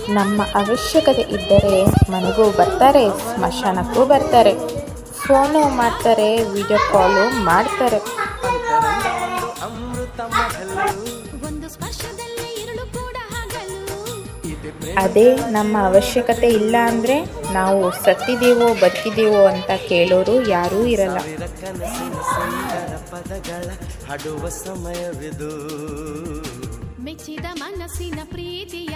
ನಮ್ಮ ಅವಶ್ಯಕತೆ ಇದ್ದರೆ ಮನೆಗೂ ಬರ್ತಾರೆ, ಸ್ಮಶಾನಕ್ಕೂ ಬರ್ತಾರೆ, ಫೋನು ಮಾಡ್ತಾರೆ, ವಿಡಿಯೋ ಕಾಲು ಮಾಡ್ತಾರೆ. ಅದೇ ನಮ್ಮ ಅವಶ್ಯಕತೆ ಇಲ್ಲ ಅಂದರೆ ನಾವು ಸತ್ತಿದೇವೋ ಬದುಕಿದೇವೋ ಅಂತ ಕೇಳೋರು ಯಾರೂ ಇರಲ್ಲ. ಮೆಚ್ಚಿದ ಮನಸ್ಸಿನ ಪ್ರೀತಿಯ